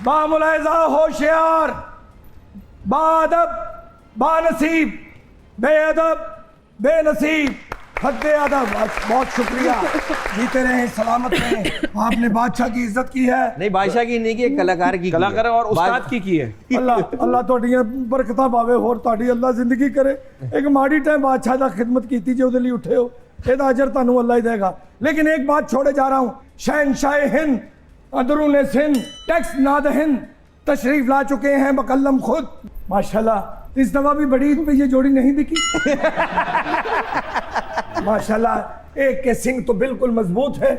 बामुलायजा, होशियार, बाअदब, बानसीब, बेअदब, बेनसीब, हद्दे अदब। बहुत शुक्रिया, जीते रहें, सलामत रहें। आपने बादशाह की इज्जत की है। नहीं, बादशाह की नहीं की, कलाकार की। कलाकार और उस्ताद की है। अल्लाह अल्लाह तुहाडियां बरकतां पावे, होर तुहाडी अल्लाह जिंदगी करे। एक माड़ी टाइम बादशाह दा खिदमत कीती जे, उहदे लई उठे हो, ਇਹਦਾ अजर ਤੁਹਾਨੂੰ अल्लाह ही देगा। लेकिन एक बात छोड़े जा रहा हूँ, शहनशाह हिंद, अंदरून सिंध, टैक्स नाद हिंद तशरीफ ला चुके हैं बकल्लम खुद। माशाल्लाह, इस दफा भी बड़ी ईद पे ये जोड़ी नहीं बिकी। माशाल्लाह, एक के सिंह तो बिल्कुल मजबूत है,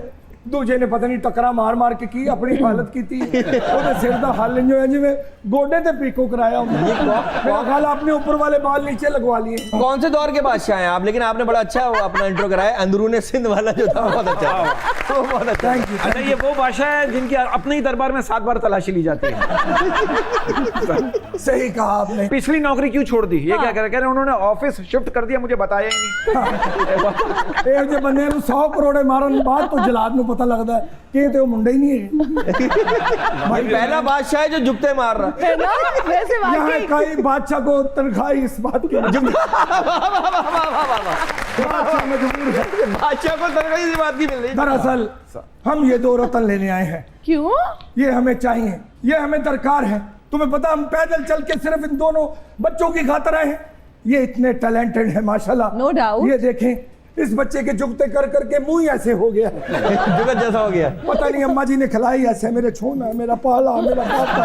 दूजे ने पता नहीं टकरा मार मार के की अपनी हालत की थी। ਉਹਦੇ ਸਿਰ ਦਾ ਹੱਲ ਇੰਜੋ ਹੈ ਜਿਵੇਂ ਗੋਡੇ ਤੇ पीको कराया ਹੁੰਦਾ। मेरा ख्याल आपने ऊपर वाले बाल नीचे लगवा लिए। कौन से दौर के बादशाह हैं आप? लेकिन आपने बड़ा अच्छा अपना इंट्रो कराया। अंदरून सिंध वाला जो था बहुत अच्छा है, वो बहुत अच्छा। Thank you. अच्छा, ये वो बादशाह है जिनकी अपने ही दरबार में 7 बार तलाशी ली जाती है। सही कहा आपने। पिछली नौकरी क्यों छोड़ दी? ये क्या कह रहे हैं, उन्होंने ऑफिस शिफ्ट कर दिया, मुझे बताया ही नहीं। ਇਹ ਜੇ ਬੰਦੇ ਨੂੰ 100 ਕਰੋੜੇ ਮਾਰਨ ਬਾਅਦ ਤੋਂ ਜਲਾਦ ਨੂੰ ਪਤਾ ਲੱਗਦਾ ਹੈ ਕਿ ਇਹ ਤੇ ਉਹ ਮੁੰਡਾ ਹੀ ਨਹੀਂ ਹੈ। भाई पहला बादशाह है जो जुगते मार रहा है ना? वैसे यहाँ वाकई कई बादशाह को तनख्वाह इस बात की बादशाह को तनख्वाह इसी बात की मिल रही। दरअसल हम ये 2 रतन लेने आए हैं। क्यों? ये हमें चाहिए, ये हमें दरकार है। तुम्हें पता, हम पैदल चल के सिर्फ इन दोनों बच्चों की खातिर आए हैं। ये इतने टैलेंटेड है माशाल्लाह। No doubt। ये देखें, इस बच्चे के जुगते कर करके मुंह ही ऐसे हो गया। जुगत जैसा हो गया। पता नहीं अम्मा जी ने खिलाई ऐसे, मेरे छोना, मेरा पाला, मेरा पापा।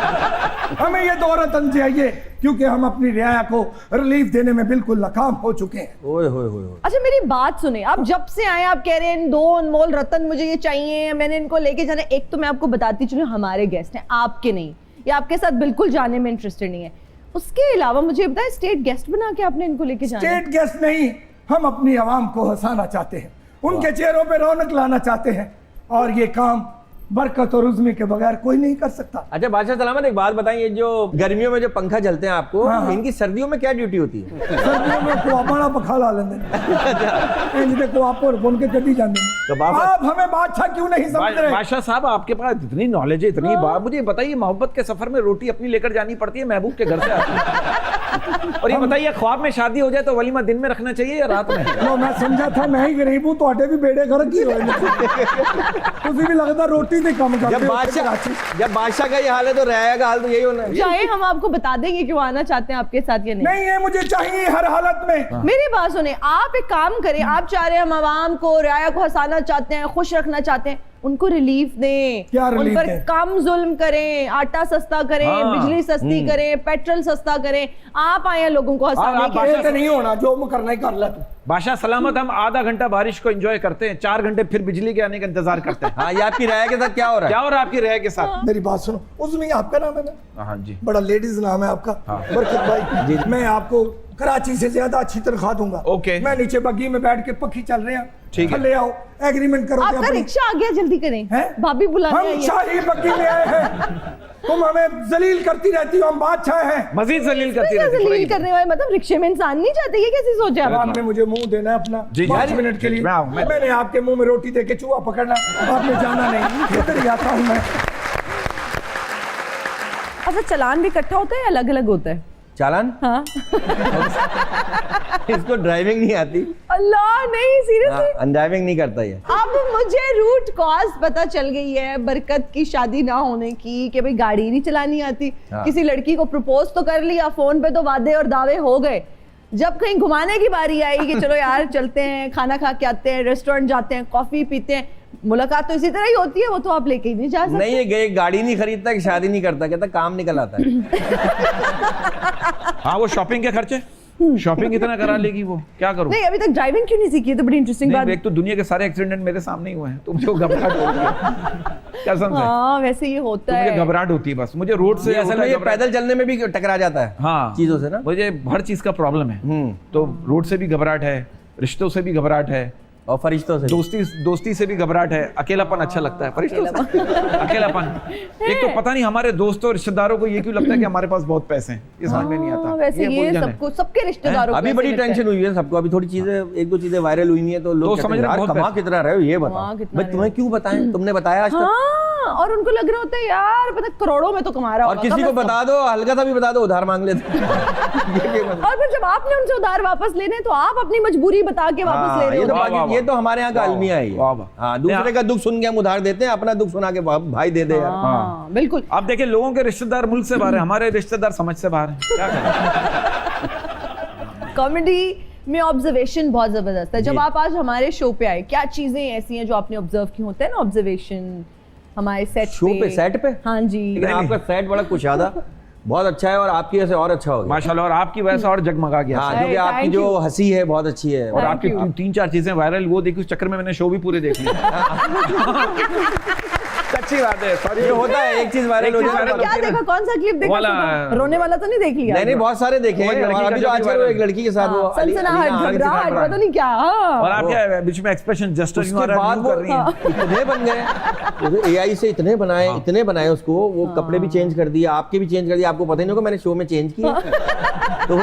हमें ये 2 रतन चाहिए क्योंकि हम अपनी रियाया को रिलीफ देने में बिल्कुल नाकाम हो चुके हैं। ओए होए होए। अच्छा, मेरी बात सुने, आप जब से आए आप कह रहे हैं इन 2 अनमोल रतन मुझे ये चाहिए, मैंने इनको लेके जाना। एक तो मैं आपको बताती चलूं, हमारे गेस्ट हैं, आपके नहीं, ये आपके साथ बिल्कुल जाने में इंटरेस्टेड नहीं है। उसके अलावा मुझे बताएं, स्टेट गेस्ट बना के आपने इनको लेके जाना है? स्टेट गेस्ट नहीं, हम अपनी आवाम को हंसाना चाहते हैं, उनके चेहरों पे रौनक लाना चाहते हैं, और ये काम बरकत और उज़्मे के बगैर कोई नहीं कर सकता। अच्छा बादशाह सलामत, एक बात बताइए, जो गर्मियों में जो पंखा चलते हैं आपको, हाँ। इनकी सर्दियों में क्या ड्यूटी होती है? सर्दियों में कुआपा पखा ला लेंगे, इनके कुआपो बुन के कटी जाते हैं। तो बाबा- आप हमें बादशाह क्यों नहीं समझ रहे? बादशाह साहब, आपके पास इतनी नॉलेज है, इतनी बात, मुझे बताइए, मोहब्बत के सफर में रोटी अपनी लेकर जानी पड़ती है, महबूब के घर से आती है। और ये बताइए, ख्वाब में शादी हो जाए तो वलीमा दिन में रखना चाहिए या रात में? लो, मैं समझा था मैं ही गरीब हूं, तो भी बेड़े घर की हो भी लगता रोटी नहीं कम करते। जब बादशाह का ये हाल है तो राया का हाल तो यही होना है। चाहे हम आपको बता देंगे क्यों आना चाहते हैं आपके साथ या नहीं। नहीं, ये मुझे चाहिए हर हालत में। मेरी बात सुने, आप एक काम करें, आप चाह रहे हैं हम आवाम को, राया को हंसाना चाहते हैं, खुश रखना चाहते हैं, उनको रिलीफ दें, क्या उन रिलीफ पर दें? कम जुल्म करें, आटा सस्ता करें, हाँ। बिजली सस्ती करें, पेट्रोल सस्ता करें। आप आए हैं लोगों को हंसाने आप के बादशाह लिए। ऐसे नहीं होना, जो करना ही कर ले तू। बादशाह सलामत, हम आधा घंटा बारिश को एंजॉय करते हैं, 4 घंटे फिर बिजली के आने का इंतजार करते हैं। हाँ, ये आपकी राया के साथ क्या हो रहा क्या है? हो रहा है आपकी राय के साथ? मेरी बात सुनो, उसमें आपका नाम है ना? हाँ जी। बड़ा लेडीज नाम है आपका। हाँ। बरकत भाई, मैं आपको कराची से ज्यादा अच्छी तनख्वाह दूंगा। ओके। मैं नीचे बग्गी में बैठ के पक्की चल रहे हैं, ठीक है। ले आओ, एग्रीमेंट करो। आपका रिक्शा आ गया, जल्दी करें, हैं? भाभी बुलाने आई हम है। शाही बग्गी में आए हैं, तुम हमें जलील करती रहती हो, हम बादशाह हैं। मजीद जलील करती क्या रहती जलील करने वाले, मतलब रिक्शे में इंसान नहीं जाते, ये कैसे सोचा आप? आपने मुझे मुंह देना है अपना जी, 5 जी, मिनट के जी, लिए। मैं आऊं, मैं- मैंने आपके मुंह में रोटी दे के चूहा पकड़ना, आपने जाना नहीं, इधर ही आता हूं मैं। अच्छा, चालान भी इकट्ठा होता है या अलग अलग होता है? चालान? हाँ। इसको ड्राइविंग नहीं आती। अल्लाह, नहीं सीरियसली। ड्राइविंग नहीं करता ये। अब मुझे रूट कॉज पता चल गई है बरकत की शादी ना होने की, कि भाई गाड़ी नहीं चलानी आती। हाँ। किसी लड़की को प्रपोज तो कर लिया, फोन पे तो वादे और दावे हो गए, जब कहीं घुमाने की बारी आई कि चलो यार चलते हैं, खाना खा के आते हैं, रेस्टोरेंट जाते हैं, कॉफी पीते हैं, मुलाकात तो इसी तरह ही होती है, वो तो आप लेके ही नहीं जा सकते। नहीं, ये गाड़ी नहीं खरीदता कि शादी नहीं करता, कहता काम निकल आता है। हाँ, वो शॉपिंग के खर्चे, शॉपिंग कितना करा लेगी वो, क्या करूं? नहीं, अभी तक ड्राइविंग क्यों नहीं सीखी है, तो बड़ी इंटरेस्टिंग बात। एक तो दुनिया के सारे एक्सीडेंट मेरे सामने ही हुए हैं, तो मुझे घबराहट होती है कसम से। हाँ, वैसे ये होता तो मुझे है। घबराहट होती है बस, मुझे रोड से असल में ये पैदल चलने में भी टकरा जाता है। हाँ, चीजों से ना, मुझे हर चीज का प्रॉब्लम है। तो रोड से भी घबराहट है, रिश्तों से भी घबराहट है, और फरिश्तों से दोस्ती से भी घबराहट है, अकेलापन अच्छा लगता है, फरिश्तों से अकेलापन। एक तो पता नहीं हमारे दोस्तों रिश्तेदारों को ये क्यों लगता है कि हमारे पास बहुत पैसे हैं, ये समझ में नहीं आता। वैसे ये उलझन है। सबको, सबके रिश्तेदारों को अभी ऐसे बड़ी लगता है। टेंशन हुई है सबको, अभी थोड़ी चीजें एक दो चीजें वायरल हुई हैं तो लोग कहते समझ हैं, रहे हैं यार बहुत कमा पैसे। कितना रहे हो ये कमा बताओ कितना भाई, तुम्हें क्यों बताएं, तुमने बताया आज तक? हाँ, और उनको लग रहा होता है यार पता करोड़ों में तो कमा रहा और होगा, किसी कम को से कम। बता दो, हल्का सा भी बता दो, उधार मांग लेते और फिर जब आपने उनसे उधार वापस लेने तो आप अपनी मजबूरी बता के वापस ले रहे ये तो हो। वाह, वाह, ये तो हमारे यहाँ का वाह, अलमिया है ये। वाह, वाह। हाँ, दूसरे का दुख सुन के हम उधार देते हैं, अपना दुख सुना के भाई दे दे यार। हाँ, बिल्कुल। आप देखिए लोगों के रिश्तेदार मुल्क से बाहर है, हमारे रिश्तेदार समझ से बाहर हैं, क्या करें? कॉमेडी में ऑब्जर्वेशन बहुत जबरदस्त है। जब आप आज हमारे शो पे आए, क्या चीजें ऐसी हैं जो आपने ऑब्जर्व की? होते हैं ना ऑब्जर्वेशन हमारे सेट शो पे, सेट पे? हाँ जी। लेकिन आपका सेट बड़ा कुशादा, बहुत अच्छा है और आपकी वजह से और अच्छा हो गया। माशाल्लाह, और आपकी वजह से और जगमगा गया। हाँ, क्योंकि Thank आपकी you. जो हंसी है बहुत अच्छी है। और Thank आपकी you. 3-4 चीजें वायरल वो देखी, उस चक्कर में मैंने शो भी पूरे देख लिए। सच्ची बात है, सॉरी। ये होता है, एक चीज वायरल हो एक चीज जाए viral तो- क्या देखा? कौन सा क्लिप देखा? वाला- सुधा? रोने वाला तो नहीं देख लिया? नहीं नहीं, बहुत सारे देखे वो हैं। लड़की और का अभी जो तो आजकल viral वो है। एक लड़की के साथ वो हाँ, सनसनाहट, घबराहट, पता नहीं क्या। हाँ। और आप क्या बीच में एक्सप्रेशन जस्टर उसके बाद वो कर रही हैं। इतने बन गए, एआई से इतने बनाए उसको, वो कपड़े भी चेंज कर दिए, आपके भी चेंज कर दिए, आपको पता ही नहीं होगा मैंने शो में चेंज किया। तो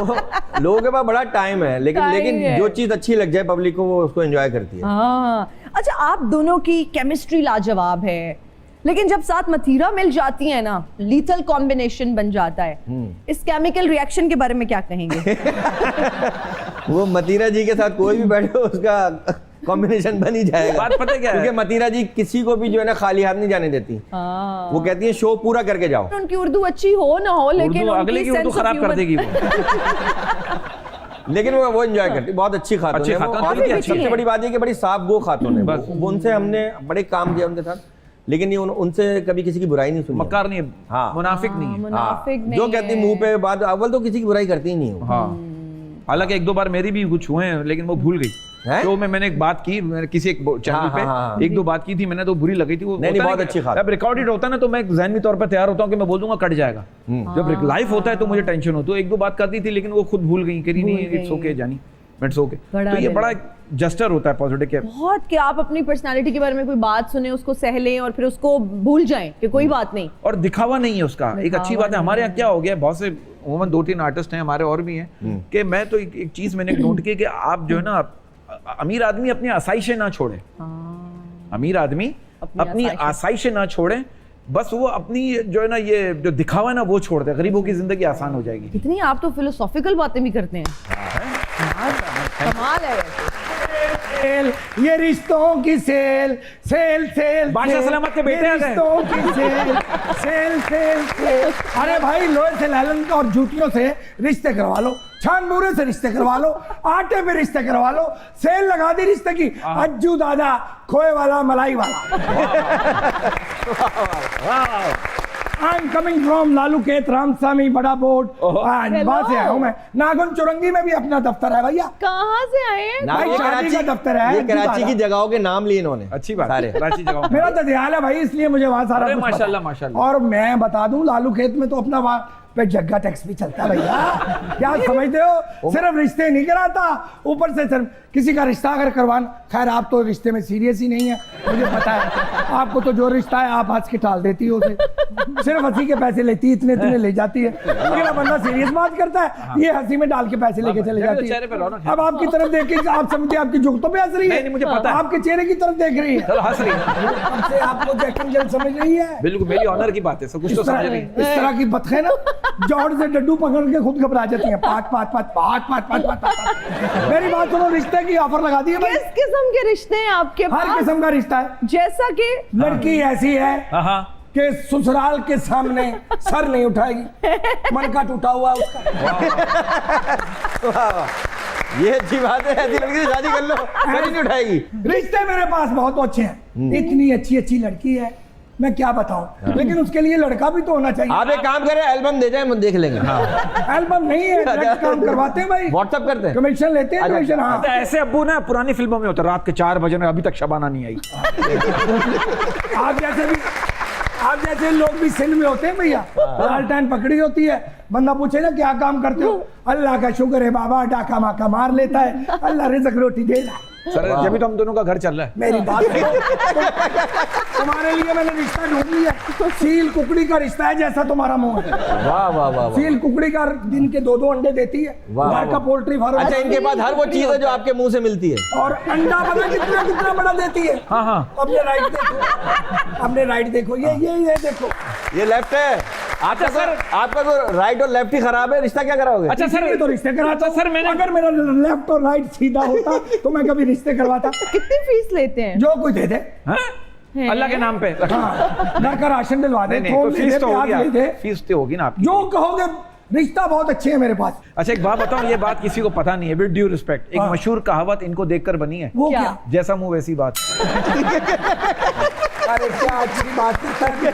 लोगों के पास बड़ा टाइम है, लेकिन Time है। जो चीज अच्छी लग जाए पब्लिक को वो उसको एंजॉय करती है। हाँ। अच्छा, आप दोनों की केमिस्ट्री लाजवाब है, लेकिन जब साथ मथीरा मिल जाती है ना, लीथल कॉम्बिनेशन बन जाता है। इस केमिकल रिएक्शन के बारे में क्या कहेंगे? वो मतीरा जी के साथ कोई भी बैठे उसका कॉम्बिनेशन बन ही जाएगा। बात पता क्या है? क्योंकि मतीरा जी किसी को भी जो है ना खाली हाथ नहीं जाने देती। हाँ। वो कहती है शो पूरा करके जाओ। उनकी उर्दू अच्छी हो ना हो, लेकिन उर्दू अगले उनकी की उर्दू sense of खराब कर humor- देगी वो। लेकिन वो एंजॉय करती, बहुत अच्छी खातून अच्छी है वो। खातून, और दिल की अच्छी सबसे है। बड़ी बात ये कि बड़ी साफ गो खातून है वो। बस। उनसे हमने बड़े काम किया उनके साथ, लेकिन ये उनसे कभी किसी की बुराई नहीं सुनी। मक्कार नहीं है, हाँ। मुनाफिक नहीं है। मुनाफिक नहीं जो कहती है। मुंह पे बात, अव्वल तो किसी की बुराई करती ही नहीं हो। हाँ, हालांकि 1-2 बार मेरी भी कुछ हुए हैं, लेकिन वो भूल गई। हैं? शो में मैंने एक बात की, मैंने किसी एक चैनल हाँ, पे हाँ। 1-2 बात की थी मैंने, तो बुरी लगी थी वो। नहीं, होता बहुत है अच्छी कि बात। अब रिकॉर्डेड होता है ना, तो मैं ज़हनी तौर पर तैयार होता हूँ कि मैं बोल दूंगा कट जाएगा। जब लाइव होता है तो मुझे टेंशन होती है। 1-2 बात करती थी, लेकिन वो खुद भूल गई, करी नहीं, इट्स ओके जानी, इट्स ओके। बड़ा तो ये दिल बड़ा है। जस्टर होता है पॉजिटिव के। बहुत कि आप अपनी पर्सनालिटी के बारे में कोई बात सुने, उसको सह लें और फिर उसको भूल जाएं कि कोई बात नहीं। और दिखावा नहीं है उसका। एक अच्छी बात है, हमारे यहाँ क्या हो गया, बहुत से उमूमन 2-3 आर्टिस्ट हैं हमारे और भी हैं, कि मैं तो एक चीज मैंने नोट की कि आप जो है ना, अमीर आदमी अपनी आसाइशें ना छोड़े। अमीर आदमी अपनी आसाइशें ना छोड़े, बस वो अपनी जो है ना, ये जो दिखावा है ना, वो छोड़ दे, गरीबों की जिंदगी आसान हो जाएगी। कितनी आप तो फिलोसॉफिकल बातें भी करते हैं। कमाल है। सेल, ये रिश्तों की सेल, सेल सेल बादशाह सेल, सलामत के बेटे ये आ गए। रिश्तों की सेल, सेल सेल सेल। अरे भाई, लोहे से लालन और जूतियों से रिश्ते करवा लो, छान बूरे से रिश्ते करवा लो, आटे पे रिश्ते करवा लो, सेल लगा दी रिश्ते की। अज्जू दादा, खोए वाला मलाई वाला। I am coming from Lalu केत रामसामी बड़ा बोर्ड। वहां से आया हूं मैं। नागन चुरंगी में भी अपना दफ्तर है भैया। कहाँ से आए हैं? नाम भाई, ये शादी कराची का दफ्तर है, ये कराची अज्जू की दादा। जगहों के नाम लिए इन्होंने। अच्छी बात सारे। है, कराची जगह मेरा तो ध्यान है भाई, इसलिए मुझे वहां सारा अरे कुछ पता है। माशाल्लाह, माशाल्लाह। और मैं बता दूं, लालू खेत में तो अपना वहां पे जग्गा टैक्स भी चलता है भैया। क्या समझते हो? सिर्फ रिश्ते नहीं कराता, ऊपर से सिर्फ किसी का रिश्ता अगर करवाना, खैर आप तो रिश्ते में सीरियस ही नहीं है, मुझे पता है। आपको तो जो रिश्ता है आप हंस के टाल देती हो उसे, सिर्फ हंसी के पैसे लेती है, इतने ले जाती है। लेकिन अब बंदा सीरियस बात करता है, ये हंसी में डाल के पैसे लेके चले जाती चेहरे पे रौनक है। है। अब आपकी तरफ देख के आप समझते आपकी जुगतों पे हंस रही है। नहीं, मुझे पता है। आपके चेहरे की तरफ देख रही है। चलो हंस रही है। अब से आपको जैक एंड जिल समझ रही है। बिल्कुल मेरी ऑनर की बात है, सब कुछ तो समझ रही है। इस तरह की बतखें ना जौड़ से डड्डू पकड़ के खुद घबरा जाती हैं। पाँच पाँच पाँच पाँच पाँच पाँच पाँच पाँच। मेरी बात सुनो, रिश्ते की ऑफर लगा दी है भाई। किस किस्म के रिश्ते हैं आपके हर पास? किस्म का रिश्ता है। जैसा कि लड़की ऐसी है हाँ, कि ससुराल के सामने सर नहीं उठाएगी, मन का टूटा हुआ है उसका। वाह वाह, ये अच्छी बात है, ऐसी लड़की से शादी कर लो, कभी नहीं उठाएगी। रिश्ते मेरे पास बहुत अच्छे हैं, इतनी अच्छी अच्छी लड़की है, मैं क्या बताऊं। लेकिन उसके लिए लड़का भी तो होना चाहिए। आप एक काम करें, एल्बम दे जाए, हम देख लेंगे। एल्बम नहीं है, डायरेक्ट काम करवाते हैं भाई, व्हाट्सएप करते हैं। कमीशन लेते हैं, अच्छा, कमीशन। हाँ, तो ऐसे अब्बू ना पुरानी फिल्मों में होता है, रात के 4 बजे ना, अभी तक शबाना नहीं आई। आप जैसे लोग भी सिंध में होते हैं भैया, लालटेन पकड़ी होती है, बंदा पूछे ना क्या काम करते हो, अल्लाह का शुक्र है बाबा, डाका माका मार लेता है, अल्लाह रिज़्क रोटी दे रहा है। सर जब तो हम दोनों का घर चल रहा है। मेरी बात सुनो। तुम्हारे लिए मैंने रिश्ता ढूंढ लिया। सील कुकड़ी का रिश्ता है जैसा तुम्हारा मुंह है। वाह वाह वाह वाह। सील कुकड़ी का दिन के 2-2 अंडे देती है। वाह, घर का वाह। Poultry farm. अच्छा, इनके पास हर वो चीज है जो आपके मुंह से मिलती है। और अंडा पता कितना कितना बड़ा देती है। हाँ हाँ अपने राइट देखो, अपने राइट देखो, ये देखो। ये लेफ्ट है। अच्छा सर, आपका तो राइट और लेफ्ट ही खराब है, रिश्ता क्या कराओगे? अच्छा सर, ये तो रिश्ते कराता हूं। सर मैंने अगर मेरा लेफ्ट और राइट सीधा होता तो मैं कभी रिश्ते करवाता। कितनी फीस लेते हैं? जो कोई दे दे। हाँ? अल्लाह के नाम पे। हाँ, घर का राशन दिलवा दे, नहीं थोक तो ले फीस दे, तो प्याज ले होगी, दे, फीस तो होगी ना आपकी। जो कहोगे। रिश्ता बहुत अच्छे है मेरे पास। अच्छा एक बात बताऊं, ये बात किसी को पता नहीं है, विद ड्यू रिस्पेक्ट, एक हाँ। मशहूर कहावत इनको देखकर बनी है, वो क्या? क्या? जैसा मुंह वैसी बात। अरे क्या अच्छी बात करता है।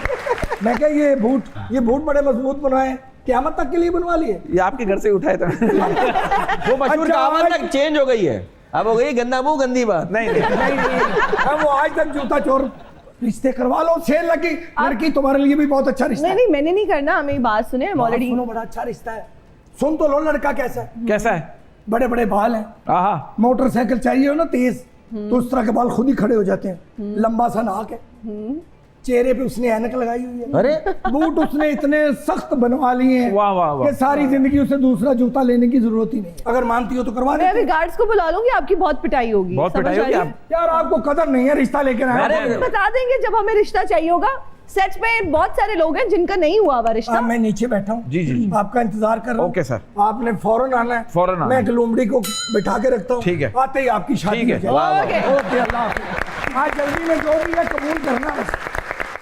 मैं क्या ये बूट बड़े मजबूत बनवाए, क़यामत तक के लिए बनवा लिए। ये आपके घर से उठाए थे। वो मशहूर अच्छा, कहावत तक चेंज हो गई है, अब हो गई गंदा मुंह गंदी बात। नहीं नहीं नहीं, अब वो आज तक जूता चोर। रिश्ते करवा लो, सेल लगी। लड़की तुम्हारे लिए भी बहुत अच्छा रिश्ता नहीं है। नहीं, मैंने नहीं करना, हमें बात सुने, हम ऑलरेडी। सुनो, बड़ा अच्छा रिश्ता है। सुन तो लो, लड़का कैसा है। कैसा है? बड़े बड़े बाल हैं, आहा मोटरसाइकिल चाहिए हो ना तेज, तो उस तरह के बाल खुद ही खड़े हो जाते हैं। लंबा सा नाक है, चेहरे पे उसने ऐनक लगाई हुई है। अरे बूट उसने इतने सख्त बनवा लिए हैं वाह वाह वाह। कि सारी जिंदगी उसे दूसरा जूता लेने की जरूरत ही नहीं। अगर मानती हो तो करवा मैं अभी दे। गार्ड्स को बुला लूंगी, आपकी बहुत पिटाई होगी। बहुत समझ पिटाई होगी आई? आप। यार आपको कदर नहीं है, रिश्ता लेकर आया। अरे, बता देंगे जब हमें रिश्ता चाहिए होगा। सेट पे बहुत सारे लोग हैं जिनका नहीं हुआ हुआ रिश्ता। मैं नीचे बैठा हूँ, जी, जी। आपका इंतजार कर रहा हूँ। Okay sir. आपने फौरन आना है। फौरन आना मैं है। एक लोमड़ी को बिठा के रखता हूँ। ठीक है। आते ही आपकी शादी ठीक है। हो जाए। वाह, वाह। ओके। ओके, अल्लाह हाफिज़। आज जल्दी में जो भी है कबूल करना बस।